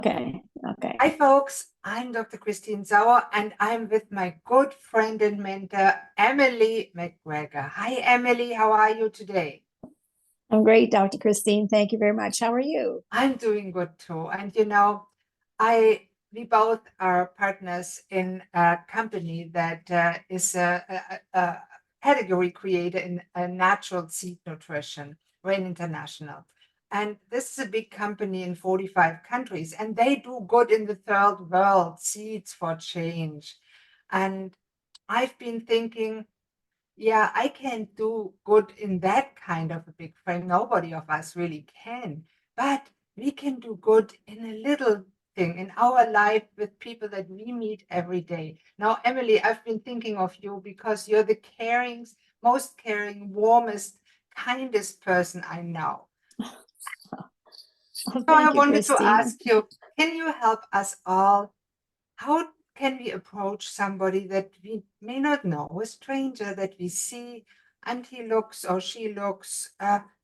Okay, okay. Hi, folks. I'm Dr. Christine Sauer, and I'm with my good friend and mentor, Emily MacGregor. Hi, Emily. How are you today? I'm great, Dr. Christine. Thank you very much. How are you? I'm doing good too. And I we both are partners in a company that is a category creator in natural seed nutrition. We're an international. And this is a big company in 45 countries, and they do good in the third world, seeds for change. And I've been thinking, yeah, I can't do good in that kind of a big frame. Nobody of us really can. But we can do good in a little thing in our life with people that we meet every day. Now, Emily, I've been thinking of you because you're the caring, most caring, warmest, kindest person I know. Oh, So I thank you, wanted to Christine. ask you, can you help us all? How can we approach somebody that we may not know, a stranger that we see, and he looks or she looks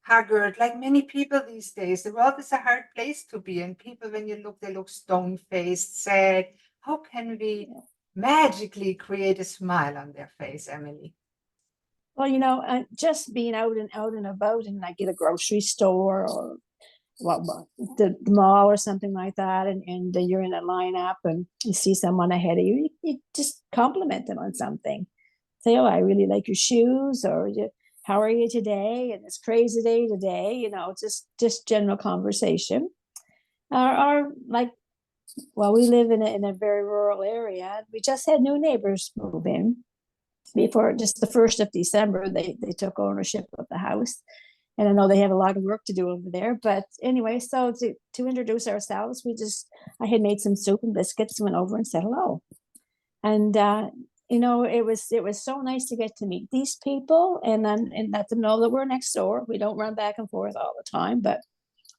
haggard, like many people these days? The world is a hard place to be, and people, when you look, they look stone-faced, sad. How can we magically create a smile on their face, Emily? Well, just being out and about, and I get a grocery store or the mall or something like that, and you're in a lineup and you see someone ahead of you, you just compliment them on something. Say, "Oh, I really like your shoes," or "How are you today?" And "It's crazy day today." Just general conversation. Or like, well, we live in a very rural area. We just had new neighbors move in before just the 1st of December. They took ownership of the house. And I know they have a lot of work to do over there. But anyway, so to introduce ourselves, I had made some soup and biscuits, went over and said hello. And it was so nice to get to meet these people and let them know that we're next door. We don't run back and forth all the time, but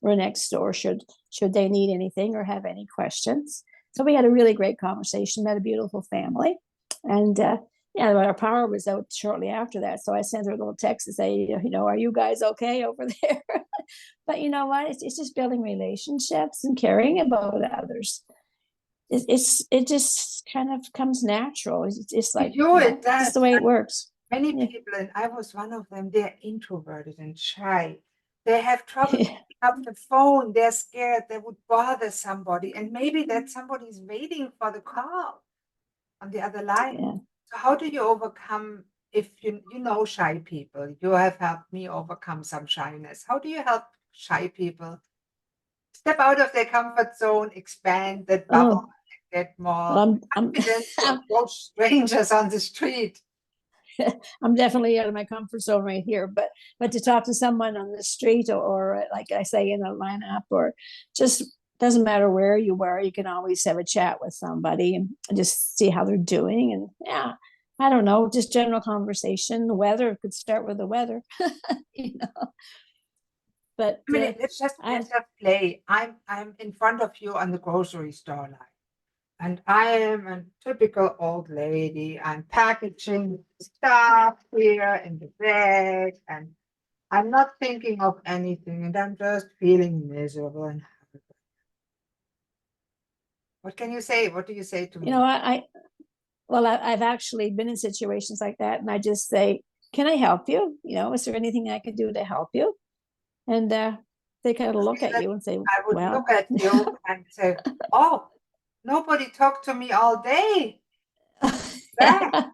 we're next door should they need anything or have any questions. So we had a really great conversation, met a beautiful family. And yeah, our power was out shortly after that. So I sent her a little text to say, are you guys okay over there? But you know what? It's just building relationships and caring about others. It just kind of comes natural. It's You like, do it, just that the way it works. many Yeah. people, and I was one of them, they're introverted and shy. They have trouble picking up the phone. They're scared they would bother somebody. And maybe that somebody's waiting for the call on the other line. Yeah. So how do you overcome if you know shy people? You have helped me overcome some shyness. How do you help shy people step out of their comfort zone, expand that bubble, Oh, get well, more confident to I'm approach strangers on the street? I'm definitely out of my comfort zone right here. But to talk to someone on the street or like I say in a lineup, or just doesn't matter where you are, you can always have a chat with somebody and just see how they're doing. And yeah, I don't know, just general conversation. The weather could start with the weather, you know. But I mean, let's just I let's just play. I'm in front of you on the grocery store line. And I am a typical old lady. I'm packaging stuff here in the bag, and I'm not thinking of anything, and I'm just feeling miserable. And what can you say? What do you say to you know me? I well I've actually been in situations like that, and I just say, "Can I help you? Is there anything I can do to help you?" And they kind of look at you and say, I would "Well." look at you and say, "Oh, nobody talked to me all day. That,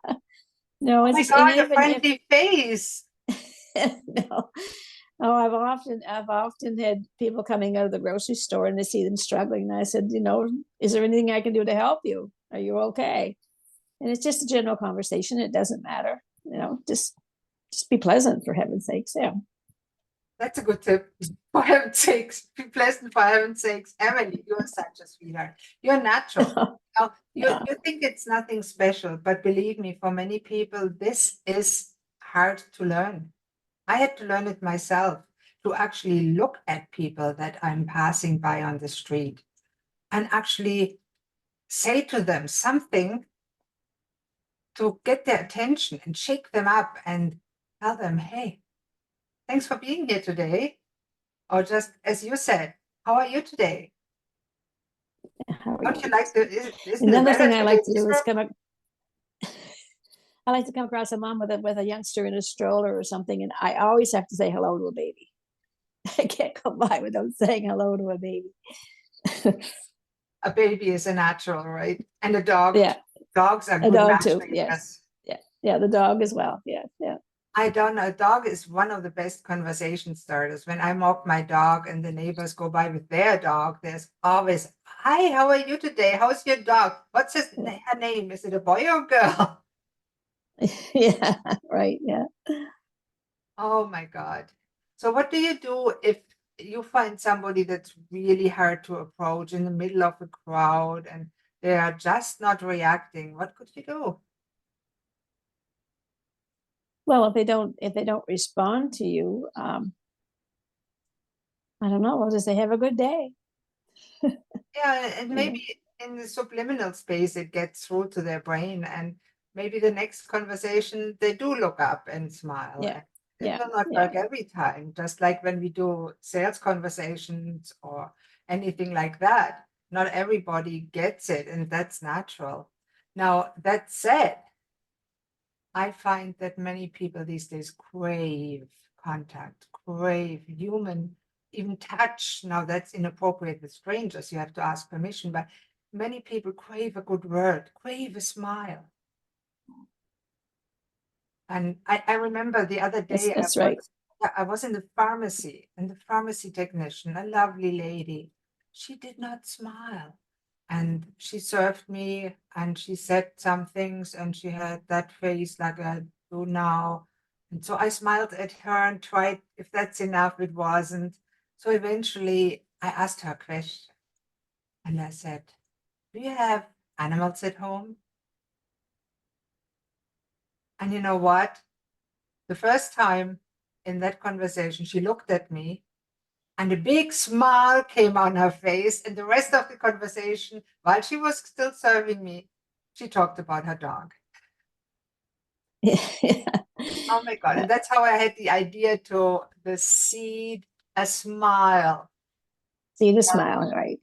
No, oh it's my just, and God, a even if friendly face." no, oh, I've often had people coming out of the grocery store and they see them struggling, and I said, "Is there anything I can do to help you? Are you okay?" And it's just a general conversation. It doesn't matter, just be pleasant, for heaven's sakes. Yeah. That's a good tip. For heaven's sakes, be pleasant for heaven's sakes. Emily, you're such a sweetheart. You're natural. Now, Yeah. you think it's nothing special, but believe me, for many people, this is hard to learn. I had to learn it myself to actually look at people that I'm passing by on the street and actually say to them something to get their attention and shake them up and tell them, hey, thanks for being here today. Or just as you said, how are you today? Don't you like isn't the Another weather thing I today like to do is miserable? I like to come across a mom with a youngster in a stroller or something, and I always have to say hello to a baby. I can't come by without saying hello to a baby. A baby is a natural, right? And a dog, Yeah, dogs are a good dog match too. for you. Yes, Yes. yeah, yeah, the dog as well. Yeah, yeah. I don't know. A dog is one of the best conversation starters. When I walk my dog and the neighbors go by with their dog, there's always, "Hi, how are you today? How's your dog? What's her name? Is it a boy or a girl?" Yeah, right. Yeah. Oh my God. So what do you do if you find somebody that's really hard to approach in the middle of a crowd and they are just not reacting? What could you do? Well, if they don't respond to you, I don't know. I'll just say have a good day. Yeah, and You know. maybe in the subliminal space it gets through to their brain, and maybe the next conversation they do look up and smile. Yeah, And it yeah, will not yeah. work every time, just like when we do sales conversations or anything like that. Not everybody gets it, and that's natural. Now, that said, I find that many people these days crave contact, crave human, even touch. Now, that's inappropriate with strangers. You have to ask permission, but many people crave a good word, crave a smile. And I remember the other day That's right. I was in the pharmacy, and the pharmacy technician, a lovely lady, she did not smile. And she served me and she said some things and she had that face like I do now. And so I smiled at her and tried if that's enough. It wasn't. So eventually I asked her a question and I said, "Do you have animals at home?" And you know what? The first time in that conversation, she looked at me and a big smile came on her face. And the rest of the conversation, while she was still serving me, she talked about her dog. Yeah. Oh my God. And that's how I had the idea to the seed, a smile. See the smile, right?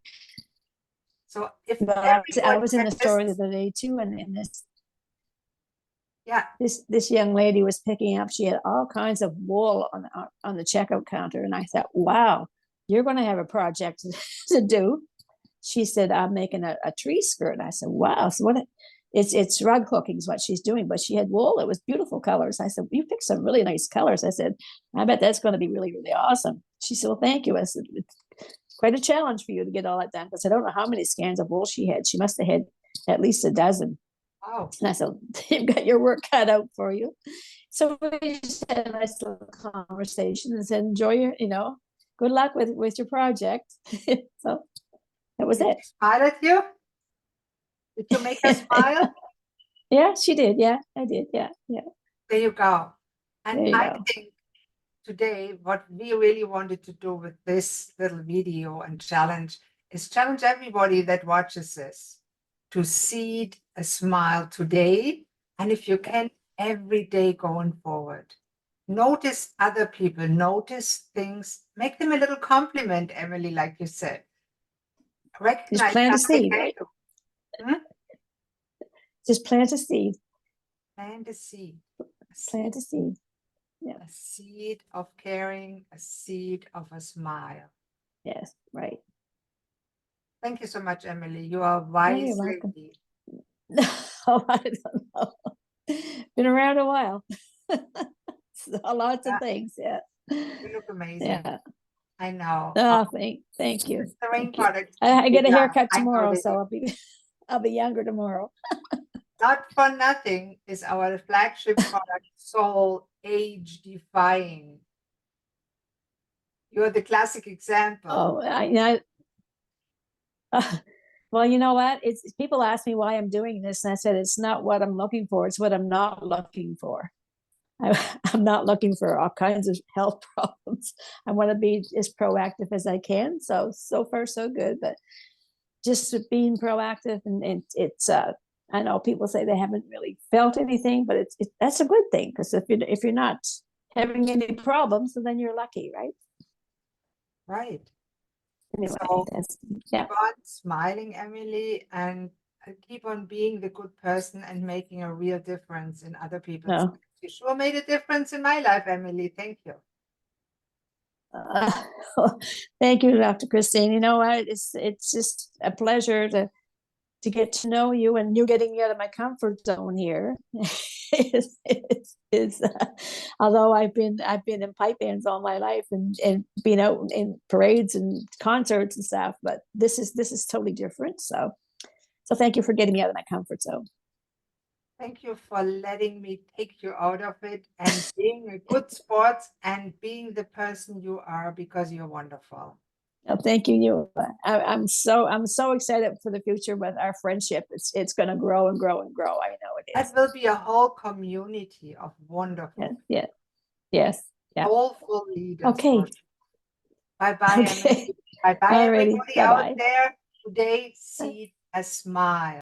So if But I everybody was in had the store the this, other day too, and yeah, this young lady was picking up. She had all kinds of wool on the checkout counter, and I thought, wow, you're going to have a project to do. She said, I'm making a tree skirt. And I said, wow. So what? It's rug hooking is what she's doing, but she had wool. It was beautiful colors. I said, you picked some really nice colors. I said, I bet that's going to be really, really awesome. She said, well, thank you. I said, it's quite a challenge for you to get all that done because I don't know how many scans of wool she had. She must have had at least a dozen. oh, And I said, you've got your work cut out for you. So we just had a nice little conversation and said, enjoy good luck with your project. So that was did it. she smile at you? Did you make her smile? Yeah, she did. Yeah, I did. Yeah, yeah. There you go. And There you I go. think today, what we really wanted to do with this little video and challenge is challenge everybody that watches this to seed a smile today. And if you can, every day going forward. Notice other people, notice things, make them a little compliment, Emily, like you said. Just Recognize plant a something seed, they right? do. Hmm? Just plant a seed. Plant a seed, Plant a seed. Yeah. a seed of caring, a seed of a smile. Yes. Right. Thank you so much, Emily. You are a Oh, you're wise welcome. lady. Oh, I don't know. Been around a while. So, lots of Yeah, things. Yeah. you look amazing. Yeah. I know. Oh, thank you. The rain Thank you. products keep I you get a young. haircut I know tomorrow, they so do. I'll be younger tomorrow. Not for nothing is our flagship product Soul Age Defying. You're the classic example. Oh, well, you know what? It's people ask me why I'm doing this, and I said it's not what I'm looking for; it's what I'm not looking for. I'm not looking for all kinds of health problems. I want to be as proactive as I can. So far so good, but just being proactive and it's I know people say they haven't really felt anything, but that's a good thing because if you're not having any problems, so then you're lucky, right? Right. Anyway, So yeah. keep on smiling, Emily, and keep on being the good person and making a real difference in other people's No. lives. You sure made a difference in my life, Emily. Thank you. Uh, thank you, Dr. Christine. You know what? It's just a pleasure to get to know you, and you getting me out of my comfort zone here. Although I've been in pipe bands all my life and been out in parades and concerts and stuff, but this is totally different. So thank you for getting me out of my comfort zone. Thank you for letting me take you out of it and being a good sport and being the person you are, because you're wonderful. Oh, thank you. I'm so excited for the future with our friendship. It's going to grow and grow and grow. I know it is. That will be a whole community of wonderful, Yeah. Yes. Yeah. soulful leaders. Okay. Bye-bye, Emily. Okay. Bye-bye, Alrighty. everybody Bye out bye. there. Today, see a smile.